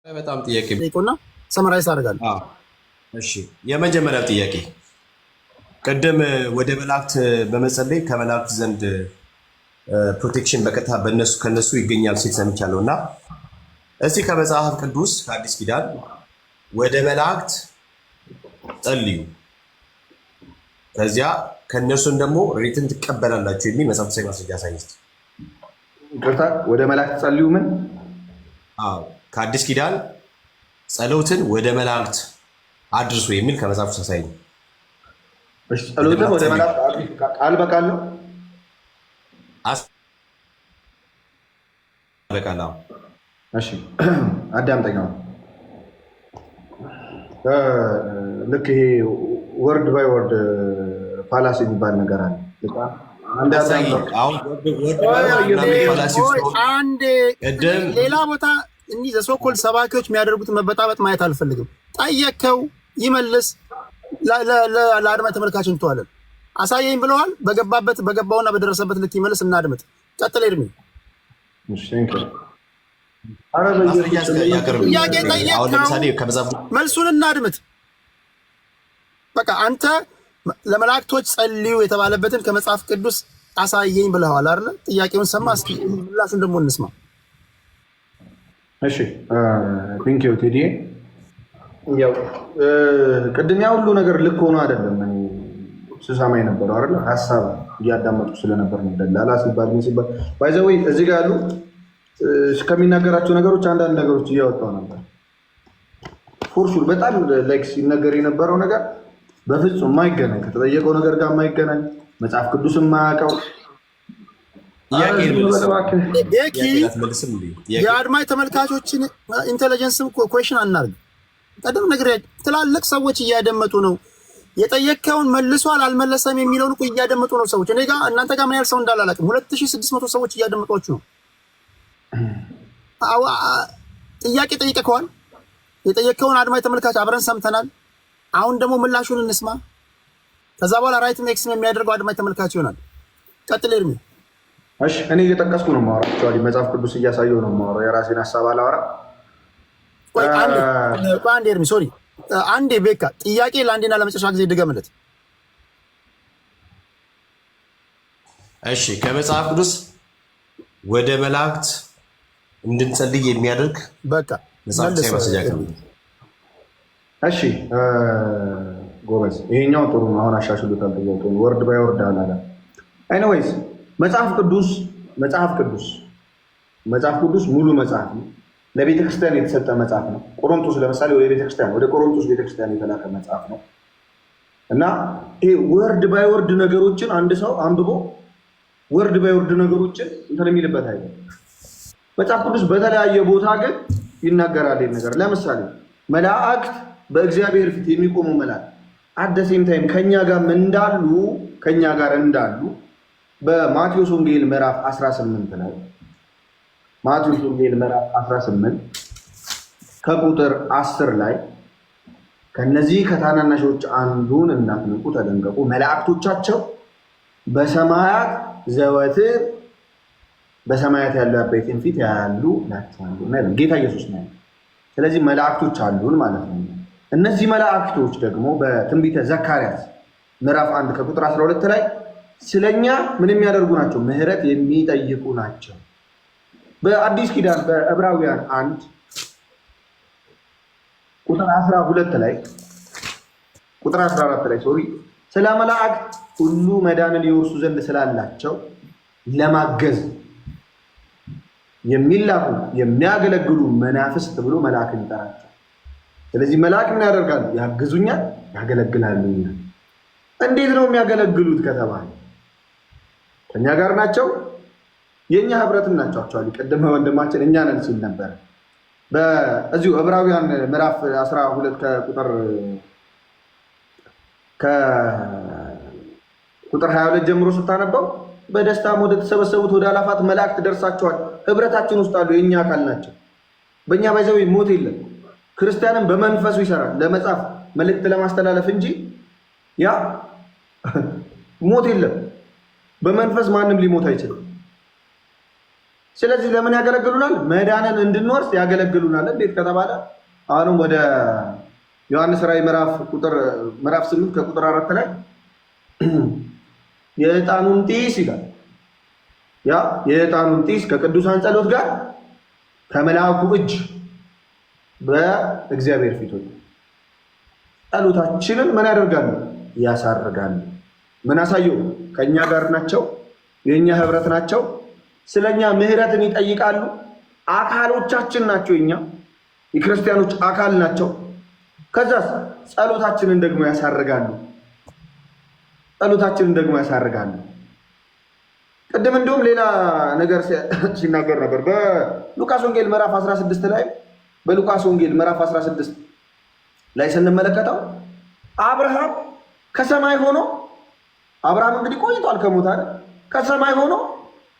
በጣም ጥያቄ ጠይቆና ሰመራይዝ አደርጋለሁ። እሺ የመጀመሪያው ጥያቄ ቅድም ወደ መላእክት በመጸለይ ከመላእክት ዘንድ ፕሮቴክሽን በቀጥታ ከነሱ ይገኛል ሲል ሰምቻለሁ እና እስቲ ከመጽሐፍ ቅዱስ ከአዲስ ኪዳን ወደ መላእክት ጸልዩ ከዚያ ከነሱን ደግሞ ሪትን ትቀበላላችሁ የሚል መጽሐፍ ቅዱሳዊ ማስረጃ ሳይንስ ይቅርታ፣ ወደ መላእክት ጸልዩ ምን? አዎ ከአዲስ ኪዳን ጸሎትን ወደ መላእክት አድርሱ የሚል ከመጽሐፍ ቅዱስ ሳይንስ ጸሎትን ወደ መላእክት ቃል በቃል ነው በቃል ነው። እሺ አዳምጠኝ። ልክ ይሄ ወርድ ባይ ወርድ ፋላሲ የሚባል ነገር አለ። ሌላ ቦታ እኒህ ዘሶኮል ሰባኪዎች የሚያደርጉትን መበጣበጥ ማየት አልፈልግም። ጠየከው ይመልስ፣ ለአድማጭ ተመልካች እንተዋለን። አሳየኝ ብለዋል። በገባውና በደረሰበት ልክ ይመልስ። እናድምጥ። ቀጥል ኤርሚ። ጥያቄ ጠየቅከው፣ መልሱን እናድምጥ። በቃ አንተ ለመላእክቶች ጸልዩ የተባለበትን ከመጽሐፍ ቅዱስ አሳየኝ ብለዋል አይደል? ጥያቄውን ሰማ። እስኪ ምላሹን ደግሞ እንስማ። እሺ ቴንክ ዩ ቴዲ። ያው ቅድም ያ ሁሉ ነገር ልክ ሆኖ አይደለም እኔ ስሰማ የነበረው አይደል? ሀሳብ እያዳመጡ ስለነበር ነው። ደላላ ሲባል ምን ሲባል ባይዘው እዚህ ጋር ያሉ ከሚናገራቸው ነገሮች አንዳንድ ነገሮች እያወጣው ነበር። ፎርሹር በጣም ላይክ ሲነገር የነበረው ነገር በፍጹም የማይገናኝ ከተጠየቀው ነገር ጋር የማይገናኝ መጽሐፍ ቅዱስ የማያውቀው የአድማጭ ተመልካቾችን ኢንቴሊጀንስም ኩዌሽን አናርግ። ቀደም ነገር ትላልቅ ሰዎች እያደመጡ ነው። የጠየቀውን መልሷል አልመለሰም የሚለውን እኮ እያደመጡ ነው ሰዎች። እኔ ጋር እናንተ ጋር ምን ያህል ሰው እንዳለ አላውቅም። 2600 ሰዎች እያደመጧችሁ ነው። ጥያቄ ጠይቀከዋል። የጠየቀውን አድማጭ ተመልካች አብረን ሰምተናል። አሁን ደግሞ ምላሹን እንስማ። ከዛ በኋላ ራይት ኔክስት የሚያደርገው አድማጭ ተመልካች ይሆናል። ቀጥል ኤርሚ። እሺ እኔ እየጠቀስኩ ነው የማወራው። አክቹዋሊ መጽሐፍ ቅዱስ እያሳየው ነው የማወራው። የራሴን ሀሳብ አላወራ። ቆይ አንዴ ኤርሚ ሶሪ፣ አንዴ ቤካ ጥያቄ ለአንዴና ለመጨረሻ ጊዜ ድገምለት። እሺ ከመጽሐፍ ቅዱስ ወደ መላእክት እንድንጸልይ የሚያደርግ በቃ መጽሐፍ ማስረጃ ነው። እሺ ጎበዝ፣ ይሄኛው ጥሩ ነው። አሁን አሻሽሉታል። ጥያቄውን ወርድ ባይ ወርድ አላለ። ኤኒዌይስ መጽሐፍ ቅዱስ ሙሉ መጽሐፍ ነው። ለቤተ ክርስቲያን የተሰጠ መጽሐፍ ነው። ቆሮንቶስ ለምሳሌ ወደ ቆሮንቶስ ቤተክርስቲያን የተላከ መጽሐፍ ነው እና ይሄ ወርድ ባይ ወርድ ነገሮችን አንድ ሰው አንብቦ ወርድ ባይ ወርድ ነገሮችን እንትን የሚልበት አይደለም። መጽሐፍ ቅዱስ በተለያየ ቦታ ግን ይናገራል ነገር። ለምሳሌ መላእክት በእግዚአብሔር ፊት የሚቆሙ መላእክት አደሴም ታይም ከኛ ጋር እንዳሉ በማቴዎስ ወንጌል ምዕራፍ 18 ላይ ማቴዎስ ወንጌል ምዕራፍ 18 ከቁጥር 10 ላይ ከነዚህ ከታናናሾች አንዱን እንዳትንቁ ተጠንቀቁ፣ መላእክቶቻቸው በሰማያት ዘወትር በሰማያት ያለው አባቴን ፊት ያያሉ ናቸዋል ማለት ጌታ ኢየሱስ ነው። ስለዚህ መላእክቶች አሉን ማለት ነው። እነዚህ መላእክቶች ደግሞ በትንቢተ ዘካርያስ ምዕራፍ 1 ከቁጥር 12 ላይ ስለኛ ምን የሚያደርጉ ናቸው? ምህረት የሚጠይቁ ናቸው። በአዲስ ኪዳን በዕብራውያን 1 ቁጥር 12 ላይ ቁጥር 14 ላይ ስለ መላእክት ሁሉ መዳንን ይወርሱ ዘንድ ስላላቸው ለማገዝ የሚላኩ የሚያገለግሉ መናፍስት ብሎ መልአክን ይጠራቸው። ስለዚህ መልአክ ምን ያደርጋሉ? ያግዙኛል፣ ያገለግላሉ። እንዴት ነው የሚያገለግሉት ከተባለ ከኛ ጋር ናቸው፣ የኛ ህብረትን ናቸው። አክቹዋሊ ቀደም ወንድማችን እኛ ነን ሲል ነበር። በዚሁ ዕብራውያን ምዕራፍ 12 ከቁጥር 22 ጀምሮ ስታነበው በደስታም ወደ ተሰበሰቡት ወደ አላፋት መላእክት ደርሳቸዋል። ህብረታችን ውስጥ አሉ፣ የኛ አካል ናቸው። በእኛ ባይዘው ሞት የለም። ክርስቲያንም በመንፈሱ ይሰራል ለመጻፍ መልእክት ለማስተላለፍ እንጂ ያ ሞት የለም። በመንፈስ ማንም ሊሞት አይችልም። ስለዚህ ለምን ያገለግሉናል? መዳንን እንድንወርስ ያገለግሉናል። እንዴት ከተባለ አሁንም ወደ ዮሐንስ ራዕይ ምዕራፍ 8 ከቁጥር 4 ላይ የዕጣኑን ጢስ ይላል። ያ የዕጣኑን ጢስ ከቅዱሳን ጸሎት ጋር ከመልአኩ እጅ በእግዚአብሔር ፊት ጸሎታችንን ምን ያደርጋሉ? ያሳርጋሉ። ምን አሳየው? ከእኛ ጋር ናቸው፣ የእኛ ህብረት ናቸው፣ ስለኛ ምህረትን ይጠይቃሉ። አካሎቻችን ናቸው፣ የክርስቲያኖች አካል ናቸው። ከዛስ ጸሎታችንን ደግሞ ያሳርጋሉ። ቅድም እንዲሁም ሌላ ነገር ሲናገር ነበር በሉቃስ ወንጌል ምዕራፍ 16 ላይ ላይ ስንመለከተው አብርሃም ከሰማይ ሆኖ አብርሃም እንግዲህ ቆይቷል ከሞት አይደል? ከሰማይ ሆኖ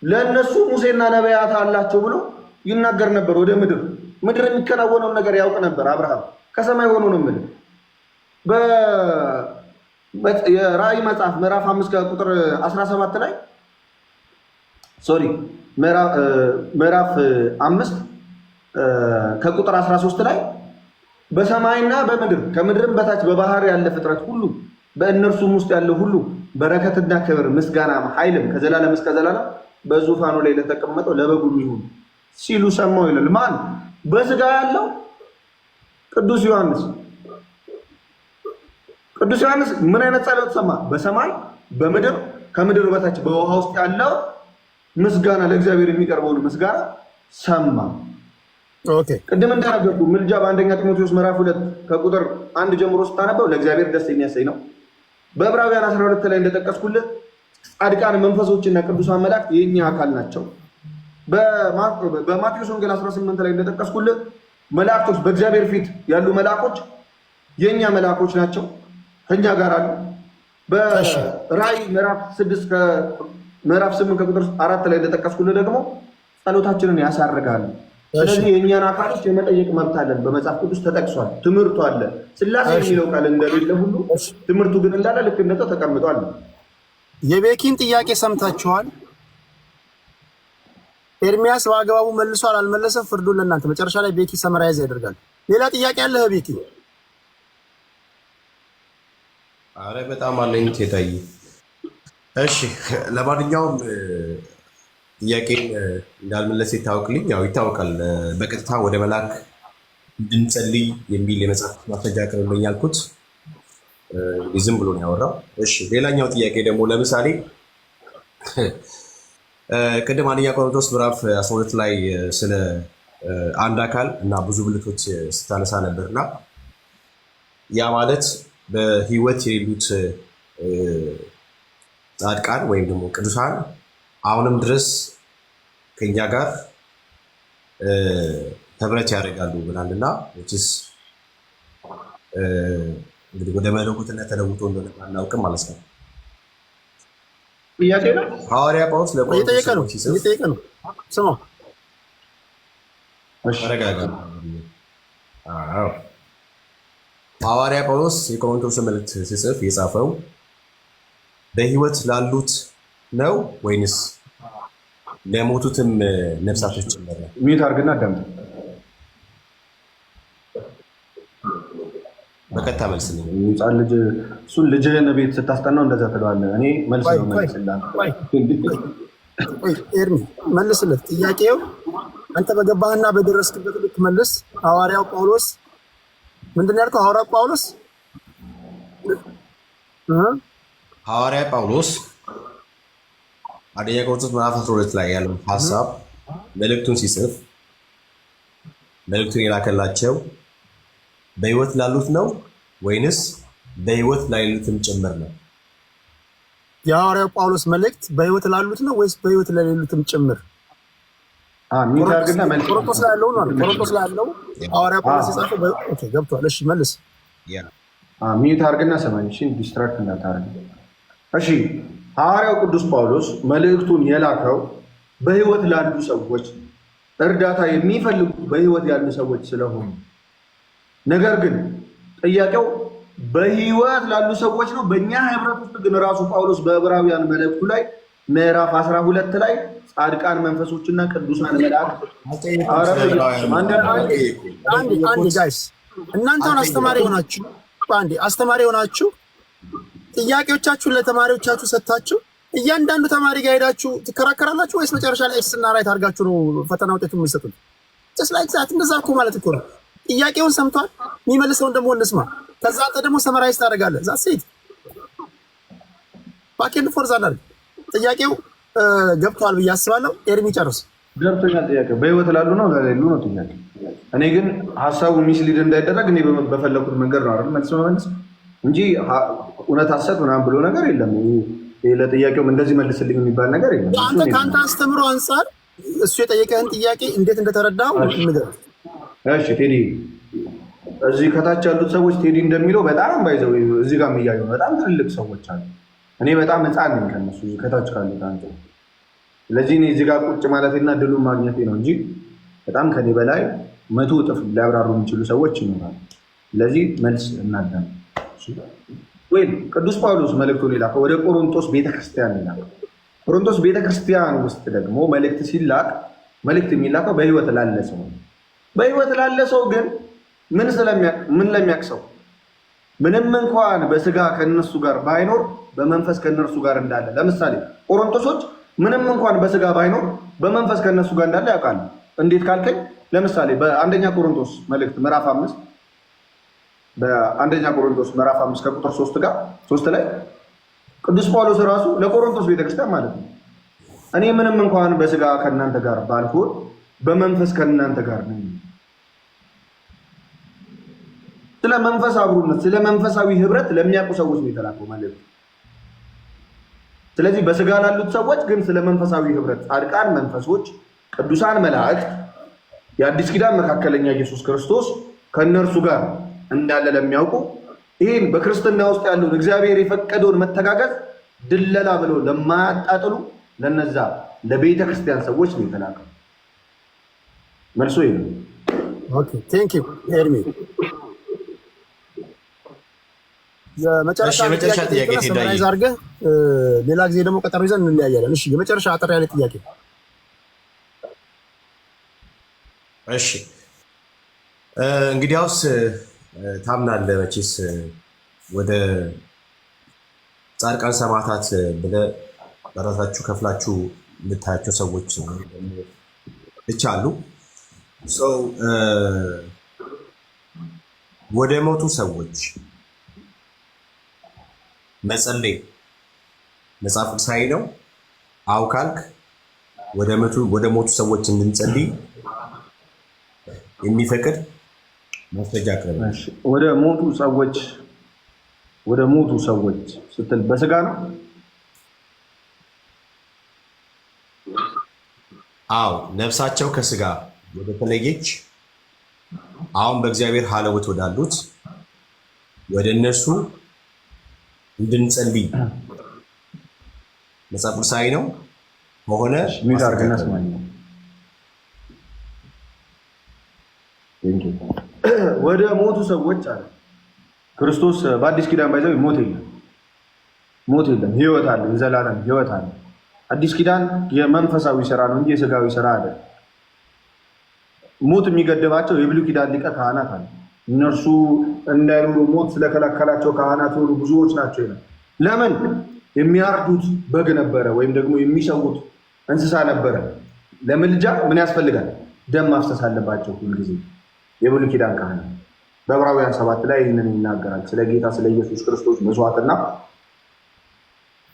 ለእነሱ ሙሴና ነቢያት አላቸው ብሎ ይናገር ነበር። ወደ ምድር የሚከናወነውን ነገር ያውቅ ነበር። አብርሃም ከሰማይ ሆኖ ነው የምልህ። የራእይ መጽሐፍ ምዕራፍ 5 ከቁጥር 17 ላይ ምዕራፍ 5 ከቁጥር 13 ላይ በሰማይና በምድር ከምድርም በታች በባህር ያለ ፍጥረት ሁሉ በእነርሱም ውስጥ ያለው ሁሉ በረከትና ክብር ምስጋናም ኃይልም ከዘላለም እስከ ዘላለም በዙፋኑ ላይ ለተቀመጠው ለበጉ ይሁን ሲሉ ሰማሁ ይላል። ማን? በስጋ ያለው ቅዱስ ዮሐንስ ምን አይነት ጸሎት ሰማ? በሰማይ በምድር ከምድር በታች በውሃ ውስጥ ያለው ምስጋና ለእግዚአብሔር የሚቀርበውን ምስጋና ሰማ። ኦኬ ቅድም እንዳነበብኩ ምልጃ በአንደኛ ጢሞቴዎስ ምዕራፍ 2 ከቁጥር 1 ጀምሮ ስታነበው ለእግዚአብሔር ደስ የሚያሰኝ ነው። በዕብራውያን 12 ላይ እንደጠቀስኩልህ ጻድቃን መንፈሶችና ቅዱሳን መላእክት የኛ አካል ናቸው። በማቴዎስ ወንጌል 18 ላይ እንደጠቀስኩልህ መላእክቶች በእግዚአብሔር ፊት ያሉ መላእኮች የኛ መላእኮች ናቸው፣ ከኛ ጋር አሉ። በራእይ ምዕራፍ 8 ከቁጥር 4 ላይ እንደጠቀስኩልህ ደግሞ ጸሎታችንን ያሳርጋሉ። ስለዚህ የእኛን አካሎች የመጠየቅ መብት አለን። በመጽሐፍ ቅዱስ ተጠቅሷል። ትምህርቱ አለ። ስላሴ የሚለው ቃል እንደሌለ ሁሉ ትምህርቱ ግን እንዳለ ልክ እንደዛው ተቀምጧል። የቤኪን ጥያቄ ሰምታችኋል። ኤርሚያስ በአግባቡ መልሷል አልመለሰም፣ ፍርዱን ለእናንተ። መጨረሻ ላይ ቤኪ ሰመራይዝ ያደርጋል። ሌላ ጥያቄ አለህ ቤኪ? አረ በጣም አለኝ ቴታዬ። እሺ ለማንኛውም ጥያቄን እንዳልመለስ ይታወቅልኝ። ያው ይታወቃል። በቀጥታ ወደ መልአክ እንድንጸልይ የሚል የመጽሐፍ ማስረጃ አቅርብልኝ ያልኩት ዝም ብሎ ነው ያወራው። እሺ ሌላኛው ጥያቄ ደግሞ ለምሳሌ ቅድም አንደኛ ቆሮንቶስ ምዕራፍ 12 ላይ ስለ አንድ አካል እና ብዙ ብልቶች ስታነሳ ነበርና ያ ማለት በህይወት የሌሉት ጻድቃን ወይም ደግሞ ቅዱሳን አሁንም ድረስ ከኛ ጋር ህብረት ያደርጋሉ ብላልና እንግዲህ ወደ መለኮትነት ተለውጦ እንደሆነ አናውቅም ማለት ነው። ጥያቄ ነው። ሐዋርያ ጳውሎስ እየጠየቀ ነው። ስማ ሐዋርያ ጳውሎስ የቆሮንቶስ መልእክት ሲጽፍ የጻፈው በህይወት ላሉት ነው ወይንስ ለሞቱትም ነፍሳቶች ጭምር ነው? ሚት አድርግና አዳም በቀጥታ መልስ ነው። ህፃን ልጅ እሱን ልጅህን ቤት ስታስጠናው እንደዛ ትለዋለህ። እኔ መልስ ነው ኤርሚ መልስለት። ጥያቄው አንተ በገባህና በደረስክበት ልክ መልስ። ሐዋርያው ጳውሎስ ምንድን ነው ያልከው? ሐዋርያ ጳውሎስ አንደኛ ቆሮንቶስ ምዕራፍ 12 ላይ ያለው ሀሳብ መልእክቱን ሲጽፍ መልእክቱን የላከላቸው በህይወት ላሉት ነው ወይንስ በህይወት ላሌሉትም ጭምር ነው? የሐዋርያው ጳውሎስ መልእክት በህይወት ላሉት ነው ወይስ በህይወት ለሌሉትም ጭምር? ቆሮንቶስ ላይ ያለው ነው። ቆሮንቶስ ላይ ያለው ሐዋርያው ጳውሎስ የጻፈው ኦኬ፣ ገብቷል። እሺ መልስ። ሚት አድርግና ሰማኝ። እሺ ዲስትራክት እንዳታረግ። እሺ ሐዋርያው ቅዱስ ጳውሎስ መልእክቱን የላከው በህይወት ላሉ ሰዎች እርዳታ የሚፈልጉ በህይወት ያሉ ሰዎች ስለሆኑ፣ ነገር ግን ጥያቄው በህይወት ላሉ ሰዎች ነው። በእኛ ህብረት ውስጥ ግን ራሱ ጳውሎስ በዕብራውያን መልእክቱ ላይ ምዕራፍ 12 ላይ ጻድቃን መንፈሶችና ቅዱሳን መላእክት አንድ ጋይስ እናንተን አስተማሪ ሆናችሁ ጥያቄዎቻችሁን ለተማሪዎቻችሁ ሰጥታችሁ እያንዳንዱ ተማሪ ጋር ሄዳችሁ ትከራከራላችሁ ወይስ መጨረሻ ላይ ኤክስ እና ራይት አድርጋችሁ ነው ፈተና ውጤቱን የምትሰጡት? ጀስት ላይክ ዛት እንደዛ እኮ ማለት እኮ ነው። ጥያቄውን ሰምቷል፣ የሚመልሰውን ደግሞ እንስማ። ከዛ አንተ ደግሞ ሰመራይዝ ታደርጋለህ። ዛት ሴት ባኬንድ ፎርዛ አለ። ጥያቄው ገብቷል ብዬ አስባለሁ። ኤርሚ ጨርስ። ገብቶኛል። ጥያቄው በህይወት ላሉ ነው ለሌሉ ነው ጥያቄ። እኔ ግን ሀሳቡ ሚስሊድ እንዳይደረግ እኔ በፈለኩት መንገድ ነው አይደል መልስ መመለስ እንጂ እውነት ሐሰት ምናምን ብሎ ነገር የለም። ለጥያቄውም እንደዚህ መልስልኝ የሚባል ነገር የለም። አንተ ከአንተ አስተምሮ አንጻር እሱ የጠየቀህን ጥያቄ እንዴት እንደተረዳው ንገር። እሺ ቴዲ፣ እዚህ ከታች ያሉት ሰዎች ቴዲ እንደሚለው በጣም ባይዘው እዚህ ጋር የሚያዩ በጣም ትልልቅ ሰዎች አሉ። እኔ በጣም ህፃን ነኝ ከነሱ እዚህ ከታች ካሉት አንተ። ስለዚህ እኔ እዚህ ጋር ቁጭ ማለቴና ድሉን ማግኘቴ ነው እንጂ በጣም ከኔ በላይ 100 እጥፍ ሊያብራሩ የሚችሉ ሰዎች ይኖራሉ። ስለዚህ መልስ እናዳም ወይ ቅዱስ ጳውሎስ መልእክቱን የላከው ወደ ቆሮንቶስ ቤተክርስቲያን ይላል። ቆሮንቶስ ቤተክርስቲያን ውስጥ ደግሞ መልእክት ሲላክ መልእክት የሚላከው በህይወት ላለ ሰው ነው። በህይወት ላለ ሰው ግን ምን ለሚያውቅ ሰው ምንም እንኳን በስጋ ከነሱ ጋር ባይኖር በመንፈስ ከነርሱ ጋር እንዳለ። ለምሳሌ ቆሮንቶሶች ምንም እንኳን በስጋ ባይኖር በመንፈስ ከነሱ ጋር እንዳለ ያውቃሉ። እንዴት ካልከኝ ለምሳሌ በአንደኛ ቆሮንቶስ መልእክት ምዕራፍ 5 በአንደኛ ቆሮንቶስ ምዕራፍ 5 ከቁጥር 3 ላይ ቅዱስ ጳውሎስ ራሱ ለቆሮንቶስ ቤተክርስቲያን ማለት ነው እኔ ምንም እንኳን በስጋ ከእናንተ ጋር ባልሆን በመንፈስ ከእናንተ ጋር ነኝ። ስለ መንፈስ አብሮነት፣ ስለ መንፈሳዊ ህብረት ለሚያውቁ ሰዎች ነው የተላከው ማለት ነው። ስለዚህ በስጋ ላሉት ሰዎች ግን ስለ መንፈሳዊ ህብረት ጻድቃን መንፈሶች፣ ቅዱሳን መላእክት፣ የአዲስ ኪዳን መካከለኛ ኢየሱስ ክርስቶስ ከእነርሱ ጋር እንዳለ ለሚያውቁ ይህን በክርስትና ውስጥ ያለውን እግዚአብሔር የፈቀደውን መተጋገዝ ድለላ ብለው ለማያጣጥሉ ለነዛ ለቤተ ክርስቲያን ሰዎች ነው የተላከው። መልሶ ይሄ ነው። ኦኬ ቴንክ ዩ ኤርሚ። የመጨረሻ ጥያቄ ተሰማራይዝ አድርገህ ሌላ ጊዜ ደግሞ ቀጠሮ ይዘን እንለያያለን። እሺ የመጨረሻ አጠር ያለ ጥያቄ። እሺ እንግዲያውስ ታምናለህ መቼስ ወደ ጻድቃን ሰማዕታት ብለህ በራሳችሁ ከፍላችሁ የምታያቸው ሰዎች ብቻ አሉ። ወደ ሞቱ ሰዎች መጸለይ መጽሐፍ ቅዱሳዊ ነው? አዎ ካልክ ወደ ሞቱ ሰዎች እንድንጸልይ የሚፈቅድ ማስረጃ አቅርብ። ወደ ሞቱ ሰዎች ስትል በስጋ ነው? አዎ ነፍሳቸው ከስጋ ወደ ተለየች አሁን በእግዚአብሔር ሀለወት ወዳሉት ወደ እነሱ እንድንጸልይ መጽሐፍ ቅዱሳዊ ነው ከሆነ ወደ ሞቱ ሰዎች አለ ክርስቶስ። በአዲስ ኪዳን ባይዘው ሞት የለም፣ ህይወት አለ፣ የዘላለም ህይወት አለ። አዲስ ኪዳን የመንፈሳዊ ስራ ነው እንጂ የስጋዊ ስራ አይደለም። ሞት የሚገድባቸው የብሉይ ኪዳን ሊቀ ካህናት አለ። እነርሱ እንዳይኖሩ ሞት ስለከለከላቸው ካህናት የሆኑ ብዙዎች ናቸው ይላል። ለምን? የሚያርዱት በግ ነበረ፣ ወይም ደግሞ የሚሰዉት እንስሳ ነበረ። ለምልጃ ምን ያስፈልጋል? ደም ማፍሰስ አለባቸው ሁልጊዜ። የብሉይ ኪዳን ካህናት በዕብራውያን 7 ላይ ይህንን ይናገራል። ስለ ጌታ ስለ ኢየሱስ ክርስቶስ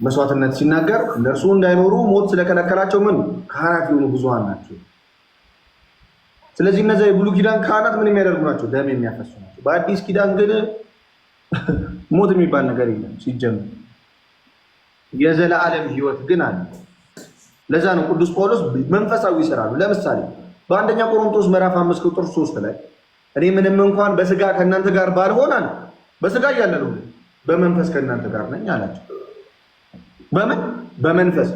መስዋዕትነት ሲናገር እነርሱ እንዳይኖሩ ሞት ስለከለከላቸው ምን ካህናት የሆኑ ብዙሃን ናቸው። ስለዚህ እነዚያ የብሉይ ኪዳን ካህናት ምን የሚያደርጉ ናቸው? ደም የሚያፈሱ ናቸው። በአዲስ ኪዳን ግን ሞት የሚባል ነገር የለም ሲጀምር፣ የዘላለም ህይወት ግን አለ። ለዛ ነው ቅዱስ ጳውሎስ መንፈሳዊ ስራ ነው። ለምሳሌ በአንደኛ ቆሮንቶስ ምዕራፍ 5 ቁጥር 3 ላይ እኔ ምንም እንኳን በስጋ ከእናንተ ጋር ባልሆን አለ። በስጋ እያለ ነው፣ በመንፈስ ከእናንተ ጋር ነኝ አላቸው። በምን? በመንፈስ።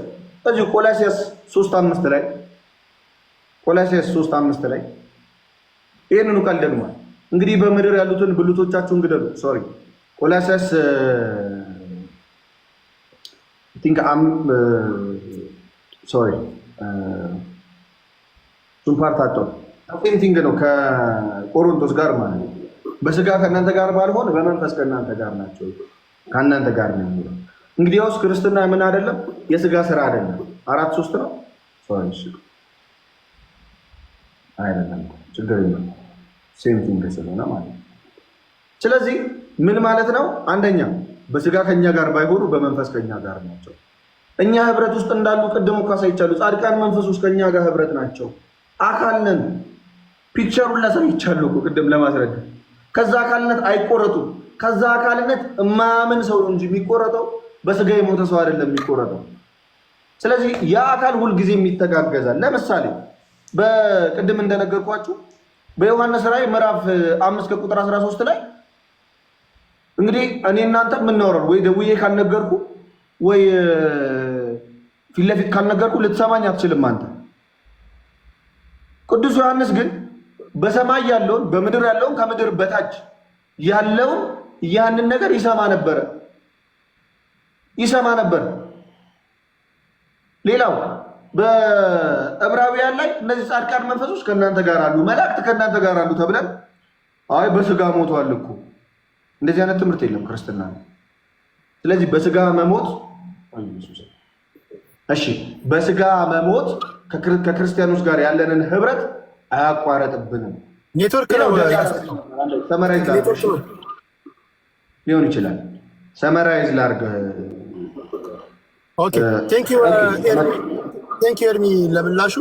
እዚህ ቆላስይስ 3:5 ላይ ይህንኑ ቃል ደግሟል። እንግዲህ በምድር ያሉትን ብልቶቻችሁን ግደሉ። ቆላስይስ ቲንክ ሶሪ እሱን ፓርት አጣው። ሴም ቲንግ ነው ከቆሮንቶስ ጋር ማለት ነው። በስጋ ከእናንተ ጋር ባልሆን በመንፈስ ከእናንተ ጋር ናቸው፣ ከእናንተ ጋር ነው የሚለው። እንግዲያውስ ክርስትና ምን አይደለም? የስጋ ስራ አይደለም። 4:3 ነው አይደለም፣ ችግር የለም። ሴም ቲንግ ስለሆነ ማለት ነው። ስለዚህ ምን ማለት ነው? አንደኛ በስጋ ከኛ ጋር ባይሆኑ በመንፈስ ከኛ ጋር ናቸው። እኛ ህብረት ውስጥ እንዳሉ ቅድም እኮ አሳይቻለሁ። ጻድቃን መንፈስ ውስጥ ከኛ ጋር ህብረት ናቸው፣ አካል ነን። ፒክቸሩን ላሳይቻለሁ እኮ ቅድም ለማስረዳት። ከዛ አካልነት አይቆረጡም። ከዛ አካልነት የማያምን ሰው ነው እንጂ የሚቆረጠው በስጋ የሞተ ሰው አይደለም የሚቆረጠው። ስለዚህ ያ አካል ሁልጊዜም ይተጋገዛል። ለምሳሌ በቅድም እንደነገርኳችሁ በዮሐንስ ራዕይ ምዕራፍ 5 ከቁጥር 13 ላይ እንግዲህ እኔ እናንተ የምናወራው ወይ ደውዬ ካልነገርኩ ወይ ፊት ለፊት ካልነገርኩ ልትሰማኝ አትችልም አንተ። ቅዱስ ዮሐንስ ግን በሰማይ ያለውን በምድር ያለውን ከምድር በታች ያለውን ያንን ነገር ይሰማ ነበር። ሌላው በዕብራውያን ላይ እነዚህ ጻድቃን መንፈሶች ከእናንተ ጋር አሉ፣ መላእክት ከእናንተ ጋር አሉ ተብለን አይ በስጋ ሞቷል እኮ። እንደዚህ አይነት ትምህርት የለም ክርስትና ነው። ስለዚህ በስጋ መሞት እሺ፣ በስጋ መሞት ከክርስቲያኖች ጋር ያለንን ህብረት አያቋረጥብንም። ኔትወርክ ነው ሰመራይዝ ሊሆን ይችላል። ሰመራይዝ ላድርግ። ኦኬ ቴንክ ዩ ኤርሚ ለምላሹ